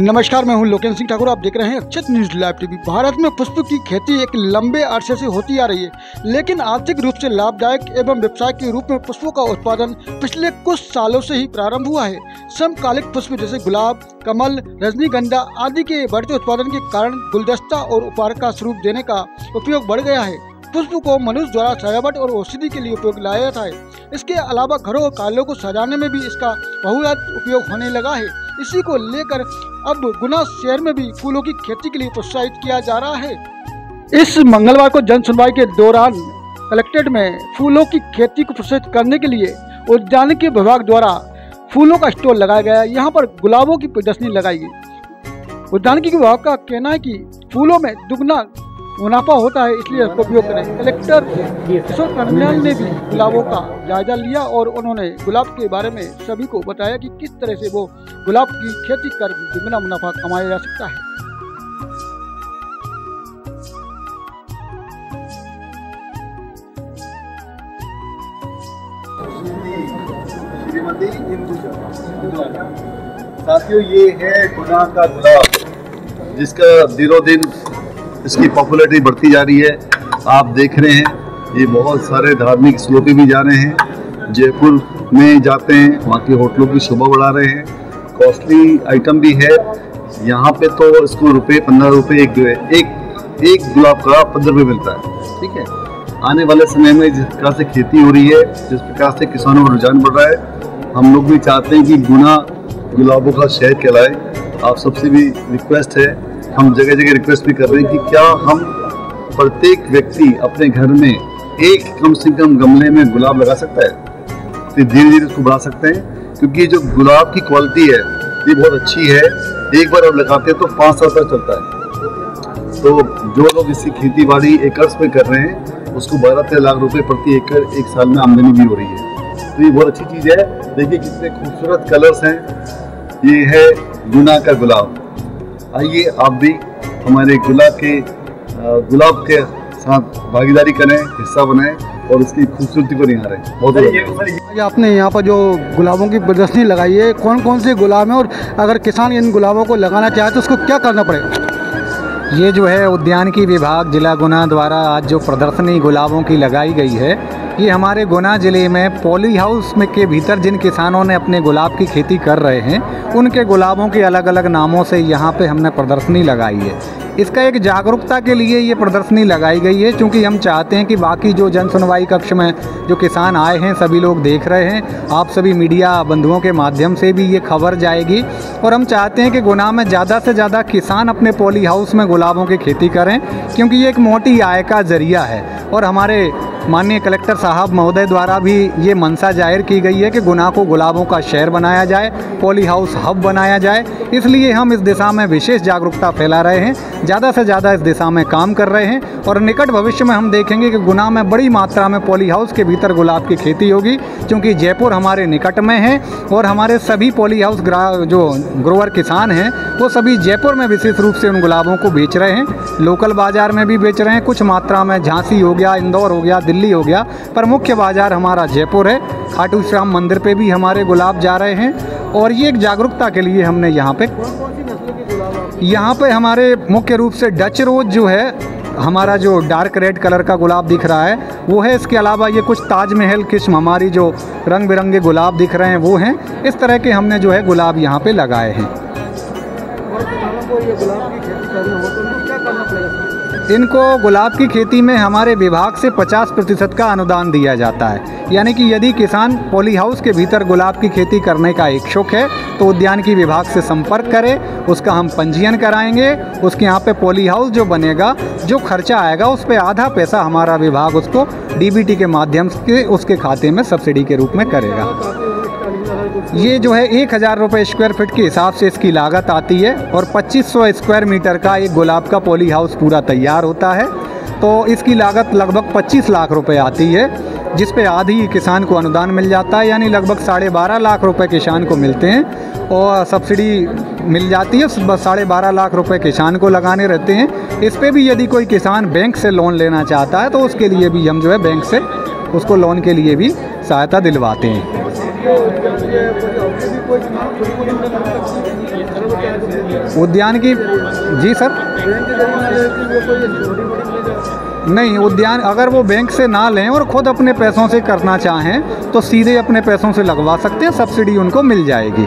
नमस्कार, मैं हूं लोकेश सिंह ठाकुर। आप देख रहे हैं अक्षत न्यूज लाइव टीवी। भारत में पुष्प की खेती एक लंबे अरसे से होती आ रही है, लेकिन आर्थिक रूप से लाभदायक एवं व्यवसाय के रूप में पुष्पों का उत्पादन पिछले कुछ सालों से ही प्रारंभ हुआ है। समकालिक पुष्प जैसे गुलाब, कमल, रजनीगंधा आदि के बढ़ते उत्पादन के कारण गुलदस्ता और उपहार का स्वरूप देने का उपयोग बढ़ गया है। पुष्प को मनुष्य द्वारा सजावट और औषधि के लिए उपयोग लाया जाता है। इसके अलावा घरों और कार्यालयों को सजाने में भी इसका बहुतायत उपयोग होने लगा है। इसी को लेकर अब गुना शहर में भी फूलों की खेती के लिए प्रोत्साहित किया जा रहा है। इस मंगलवार को जन सुनवाई के दौरान कलेक्ट्रेट में फूलों की खेती को प्रोत्साहित करने के लिए उद्यानिकी विभाग द्वारा फूलों का स्टॉल लगाया गया। यहाँ पर गुलाबों की प्रदर्शनी लगाई गई। उद्यानिकी विभाग का कहना है कि फूलों में दुगना मुनाफा होता है, इसलिए इसका उपयोग करें। कलेक्टर किशोर कन्याल ने भी गुलाबों का जायजा लिया और उन्होंने गुलाब के बारे में सभी को बताया कि किस तरह से वो गुलाब की खेती कर दुगना मुनाफा कमाया जा सकता है। साथियों, ये है गुना का गुलाब, जिसका दिनों दिन इसकी पॉपुलैरिटी बढ़ती जा रही है। आप देख रहे हैं, ये बहुत सारे धार्मिक स्थलों पे भी जा रहे हैं। जयपुर में जाते हैं, वहाँ के होटलों की शोभा बढ़ा रहे हैं। कॉस्टली आइटम भी है यहाँ पे, तो इसको ₹15 एक गुलाब का 15 रुपये मिलता है। ठीक है, आने वाले समय में जिस प्रकार से खेती हो रही है, जिस प्रकार से किसानों का रुझान बढ़ रहा है, हम लोग भी चाहते हैं कि गुना गुलाबों का शहर कहलाए। आप सबसे भी रिक्वेस्ट है, हम जगह जगह रिक्वेस्ट भी कर रहे हैं कि क्या हम प्रत्येक व्यक्ति अपने घर में एक कम से कम गमले में गुलाब लगा सकता है। फिर धीरे धीरे उसको बढ़ा सकते हैं, क्योंकि जो गुलाब की क्वालिटी है ये बहुत अच्छी है। एक बार आप लगाते हैं तो 5 साल तक चलता है। तो जो लोग इसी खेती बाड़ी एकर्स में कर रहे हैं, उसको 12-13 लाख रुपए प्रति एकड़ एक साल में आमदनी भी हो रही है। तो ये बहुत अच्छी चीज़ है। देखिए कितने खूबसूरत कलर्स हैं। ये है गुना का गुलाब। आइए आप भी हमारे गुलाब के साथ भागीदारी करें, हिस्सा बनें और उसकी खूबसूरती को निहारें। बहुत आपने यहाँ पर जो गुलाबों की प्रदर्शनी लगाई है, कौन कौन से गुलाब हैं और अगर किसान इन गुलाबों को लगाना चाहे तो उसको क्या करना पड़ेगा? ये जो है उद्यानिकी विभाग जिला गुना द्वारा आज जो प्रदर्शनी गुलाबों की लगाई गई है, ये हमारे गुना ज़िले में पॉली हाउस में के भीतर जिन किसानों ने अपने गुलाब की खेती कर रहे हैं, उनके गुलाबों के अलग अलग नामों से यहाँ पे हमने प्रदर्शनी लगाई है। इसका एक जागरूकता के लिए ये प्रदर्शनी लगाई गई है, क्योंकि हम चाहते हैं कि बाकी जो जन सुनवाई कक्ष में जो किसान आए हैं सभी लोग देख रहे हैं, आप सभी मीडिया बंधुओं के माध्यम से भी ये खबर जाएगी। और हम चाहते हैं कि गुना में ज़्यादा से ज़्यादा किसान अपने पॉली हाउस में गुलाबों की खेती करें, क्योंकि ये एक मोटी आय का जरिया है। और हमारे माननीय कलेक्टर साहब महोदय द्वारा भी ये मंशा जाहिर की गई है कि गुना को गुलाबों का शहर बनाया जाए, पॉली हाउस हब बनाया जाए। इसलिए हम इस दिशा में विशेष जागरूकता फैला रहे हैं, ज़्यादा से ज़्यादा इस दिशा में काम कर रहे हैं। और निकट भविष्य में हम देखेंगे कि गुना में बड़ी मात्रा में पॉली हाउस के भीतर गुलाब की खेती होगी, क्योंकि जयपुर हमारे निकट में है और हमारे सभी पॉली हाउस जो ग्रोवर किसान हैं वो सभी जयपुर में विशेष रूप से उन गुलाबों को बेच रहे हैं। लोकल बाज़ार में भी बेच रहे हैं, कुछ मात्रा में झांसी हो गया, इंदौर हो गया, दिल्ली हो गया, पर मुख्य बाज़ार हमारा जयपुर है। खाटू श्याम मंदिर पे भी हमारे गुलाब जा रहे हैं। और ये एक जागरूकता के लिए हमने यहाँ पे हमारे मुख्य रूप से डच रोज जो है, हमारा जो डार्क रेड कलर का गुलाब दिख रहा है वो है। इसके अलावा ये कुछ ताजमहल किस्म हमारी जो रंग बिरंगे गुलाब दिख रहे हैं वो हैं। इस तरह के हमने जो है गुलाब यहाँ पे लगाए हैं। इनको गुलाब की खेती में हमारे विभाग से 50% का अनुदान दिया जाता है। यानी कि यदि किसान पॉली हाउस के भीतर गुलाब की खेती करने का इच्छुक है तो उद्यानिकी विभाग से संपर्क करें, उसका हम पंजीयन कराएंगे। उसके यहाँ पे पॉली हाउस जो बनेगा, जो खर्चा आएगा उस पर आधा पैसा हमारा विभाग उसको डीबीटी के माध्यम से उसके खाते में सब्सिडी के रूप में करेगा। ये जो है 1000 रुपये स्क्वायर फीट के हिसाब से इसकी लागत आती है और 2500 स्क्वायर मीटर का एक गुलाब का पॉली हाउस पूरा तैयार होता है। तो इसकी लागत लगभग 25 लाख रुपए आती है। जिस पे आधी किसान को अनुदान मिल जाता है, यानी लगभग 12.5 लाख रुपए किसान को मिलते हैं और सब्सिडी मिल जाती है। बस 12.5 लाख रुपए किसान को लगाने रहते हैं। इस पे भी यदि कोई किसान बैंक से लोन लेना चाहता है तो उसके लिए भी हम जो है बैंक से उसको लोन के लिए भी सहायता दिलवाते हैं। उद्यान की जी सर, नहीं, उद्यान अगर वो बैंक से ना लें और ख़ुद अपने पैसों से करना चाहें तो सीधे अपने पैसों से लगवा सकते हैं, सब्सिडी उनको मिल जाएगी।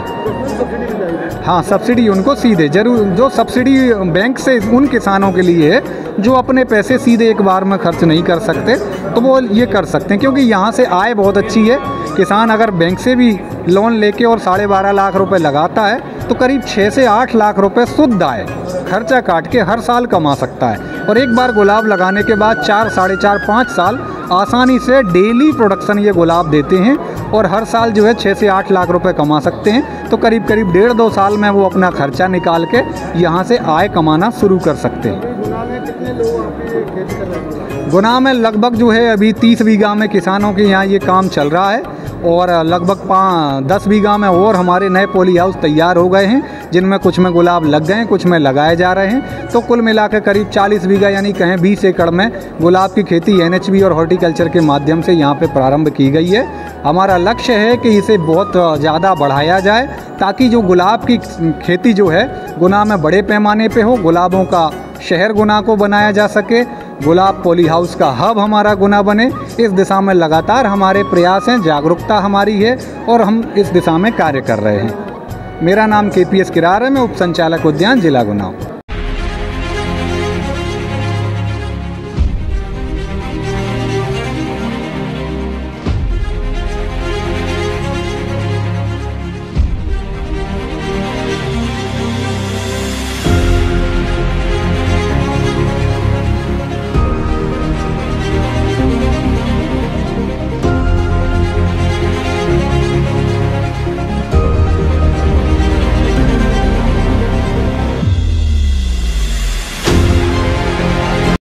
हाँ, सब्सिडी उनको सीधे जरूर, जो सब्सिडी बैंक से उन किसानों के लिए है जो अपने पैसे सीधे एक बार में खर्च नहीं कर सकते, तो वो ये कर सकते हैं, क्योंकि यहाँ से आय बहुत अच्छी है। किसान अगर बैंक से भी लोन लेके और 12.5 लाख रुपए लगाता है तो करीब 6 से 8 लाख रुपए शुद्ध आय खर्चा काट के हर साल कमा सकता है। और एक बार गुलाब लगाने के बाद 4, 4.5, 5 साल आसानी से डेली प्रोडक्शन ये गुलाब देते हैं और हर साल जो है 6 से 8 लाख रुपए कमा सकते हैं। तो करीब 1.5-2 साल में वो अपना खर्चा निकाल के यहाँ से आय कमाना शुरू कर सकते हैं। गुना में लगभग जो है अभी 30 बीघा में किसानों के यहाँ ये काम चल रहा है और लगभग 10 बीघा में और हमारे नए पॉली हाउस तैयार हो गए हैं, जिनमें कुछ में गुलाब लग गए हैं, कुछ में लगाए जा रहे हैं। तो कुल मिलाकर करीब 40 बीघा यानी कहें 20 एकड़ में गुलाब की खेती NHB और हॉर्टिकल्चर के माध्यम से यहाँ पे प्रारंभ की गई है। हमारा लक्ष्य है कि इसे बहुत ज़्यादा बढ़ाया जाए ताकि जो गुलाब की खेती जो है गुना में बड़े पैमाने पे हो, गुलाबों का शहर गुना को बनाया जा सके, गुलाब पॉली हाउस का हब हमारा गुना बने। इस दिशा में लगातार हमारे प्रयास हैं, जागरूकता हमारी है और हम इस दिशा में कार्य कर रहे हैं। मेरा नाम KPS किरार है, मैं उप संचालक उद्यान जिला गुना हूँ।